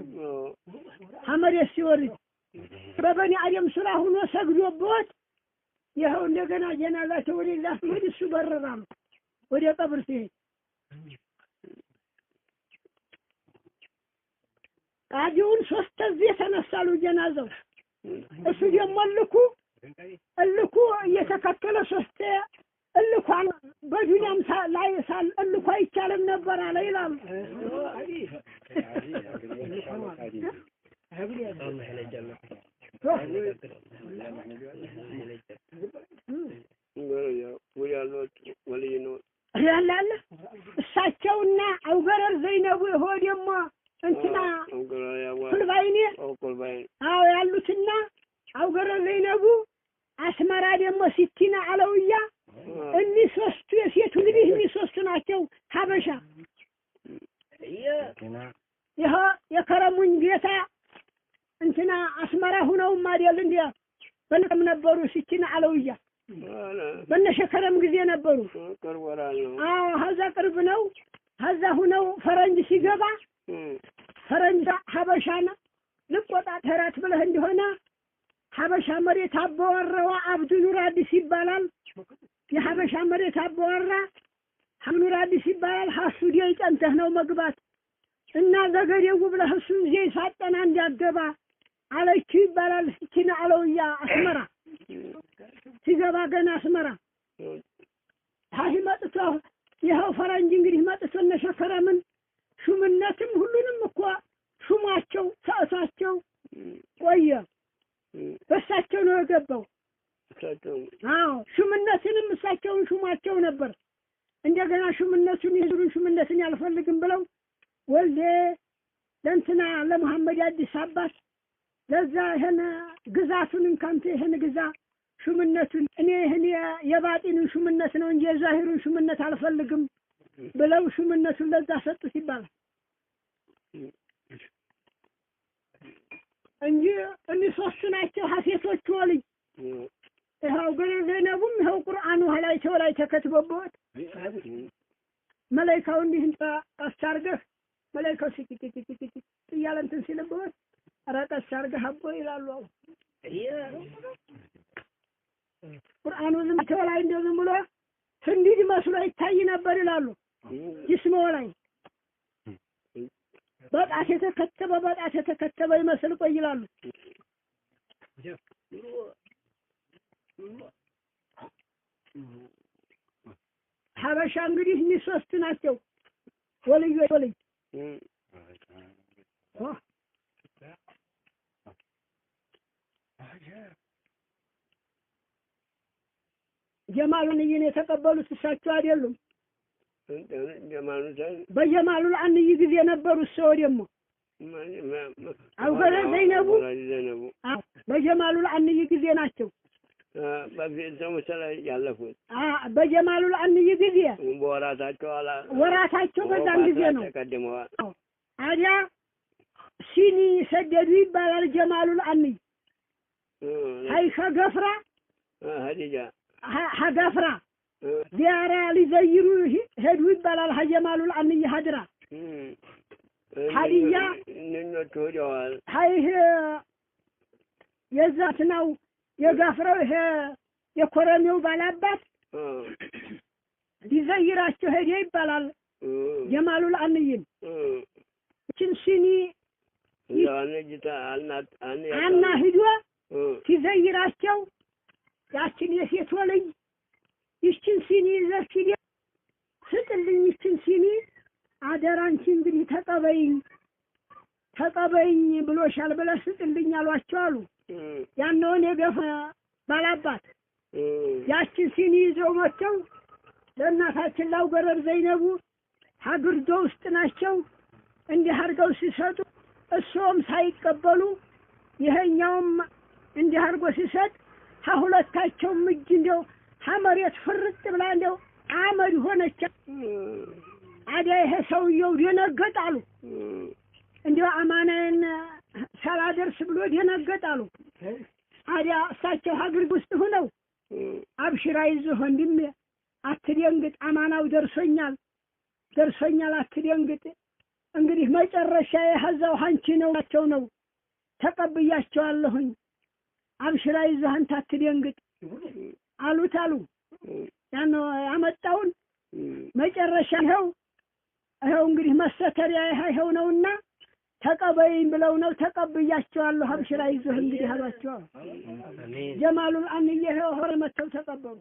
S1: ሐመሬት ሲወርድ በበኒ አደም ሱራ ሆኖ ሰግዶበት ይኸው እንደገና ጀናዛቸው ወደ ላስመድ እሱ በረራሉ ወደ ቀብር ሲሄድ ቃዲውን 3 ጊዜ ተነሳሉ ጀናዛው። እሱ ደግሞ እልኩ እየተከተለ 3 እልኳን በዱንያም ላይ ሳል እልኳ ይቻለም ነበር አለ ይላሉ። ያላለ እሳቸውና አውገረር ዘይነቡ ሆዴማ እንትና ኩልባይኔ አዎ ያሉትና አውገረር ዘይነቡ አስመራ ደግሞ ሲቲና አለውያ እኒህ 3 የሴቱ እንግዲህ እኒህ 3 ናቸው ሀበሻ። ይሄ የከረሙኝ ጌታ እንትና አስመራ ሆነው ማዲያል እንዲያ በነም ነበሩ ሲቲና አለውያ በነሸከረም ጊዜ ነበሩ። አዎ ሀዛ ቅርብ ነው። ሀዛ ሆነው ፈረንጅ ሲገባ ፈረንጅ ሀበሻና ልቆጣጠራት ብለህ እንደሆነ ሀበሻ መሬት አባወራዋ አብዱ ኑር አዲስ ይባላል። የሀበሻ መሬት አባወራ ኑር አዲስ ይባላል። ሐሱዲ ይጨንተህ ነው መግባት እና ዘገዴው ብለህ እሱን ዜ ሳጠና እንዲያገባ አለችው ይባላል። ሲቲና አለውያ አስመራ ሲገባ ገና አስመራ ታሂ መጥቶ ይኸው ፈረንጅ እንግዲህ መጥቶ እነሸከረምን ሹምነትም ሁሉንም እኮ ሹማቸው ሰዓታቸው ቆየ። በሳቸው ነው የገባው። አዎ ሹምነትንም እሳቸውን ሹማቸው ነበር። እንደገና ሹምነቱን የዙሩን ሹምነትን ያልፈልግም ብለው ወልዴ ለእንትና ለመሐመድ አዲስ አባስ ለዛ ይሄን ግዛቱን እንካንተ ይሄን ግዛ ሹምነቱን እኔ ይሄን የባጢንን ሹምነት ነው እንጂ የዛሂሩን ሹምነት አልፈልግም ብለው ሹምነቱን ለዛ ሰጡት ይባላል እንጂ እነዚህ 3 ናቸው ሐሴቶቹ ወልይ። ይኸው ግን ዘይነቡም ይኸው ቁርአኑ ላይ ተከትቦበት መላእክቱ እንዲህ አስታርገህ መላእክቱ ሲቲቲቲቲ እያለ እንትን ሲልበት አራቀስ አርገህ አቦ ይላሉ። ቁርአኑ ዝም ተወላይ እንደዚህ ብሎ እንዲህ መስሎ ይታይ ነበር ይላሉ። ይስመው ላይ በጣት የተከተበ ይመስል ቆይ ይላሉ። ሀበሻ እንግዲህ እኒህ ሶስት ናቸው። ወልዩ ጀማሉን የተቀበሉት እሳቸው አይደሉም። በጀማሉል አንይ ጊዜ የነበሩት ሰው ደግሞ አውገረ ዘይነቡ በጀማሉል አንይ ጊዜ ናቸው።
S2: በፊትም መሰለኝ ያለፉት
S1: በጀማሉል አንይ ጊዜ ወራታቸው በዛን ጊዜ ነው
S2: ተቀድመዋል።
S1: አዲያ ሲኒ ሰደዱ ይባላል። ጀማሉል አንይ ሀይሻ ገፍራ ሀገፍራ ዚያራ ሊዘይሩ ሄዱ ይባላል። ጀማሉል አንይ ሀድራ ሀዲያ ሀይህ የዛት ነው የጋፍረው ይሄ የኮረኔው ባላባት ሊዘይራቸው ሄደ ይባላል። ጀማሉል አንይን እችን ሲኒ አና ሂዶ ሲዘይራቸው ያችን የሴት ወልይ ይችን ሲኒ ይዘህ ሂደህ ስጥልኝ፣ ይችን ሲኒ አደራንቺ እንግዲህ ተቀበይኝ ብሎሻል ብለህ ስጥልኝ አሏቸው አሉ። ያነውን የገፈ ባላባት ያችን ሲኒ ይዘው መጥተው ለእናታችን ላውገረድ ዘይነቡ ሀግርዶ ውስጥ ናቸው። እንዲህ አድርገው ሲሰጡ እሱም ሳይቀበሉ ይሄኛውም እንዲህ አድርጎ ሲሰጥ ሁለታቸውም እጅ እንደው ሀመሬት ፍርጥ ብላ እንደው አመድ ሆነች። አዲያ ይሄ ሰውየው ደነገጣሉ። እንደው አማናዬን ሳላደርስ ብሎ ደነገጣሉ። አዲያ እሳቸው ሀገር ውስጥ ሆነው አብሽራ ይዘህ ወንድሜ አትደንግጥ፣ አማናው ደርሶኛል አትደንግጥ፣ እንግዲህ መጨረሻ የሀዛው አንቺ ነው ተቀብያቸዋለሁኝ፣ አብሽራ ይዘህ አንተ አትደንግጥ አሉት አሉ። ያን ያመጣውን መጨረሻ ይኸው እንግዲህ መሰተሪያ ይኸው ነውና ተቀበይኝ ብለው ነው ተቀብያቸዋለሁ፣ አብሽራ ይዘህ እንግዲህ አሏቸው። ጀማሉል አንይ ይኸው ሆረ መተው ተቀበሉ።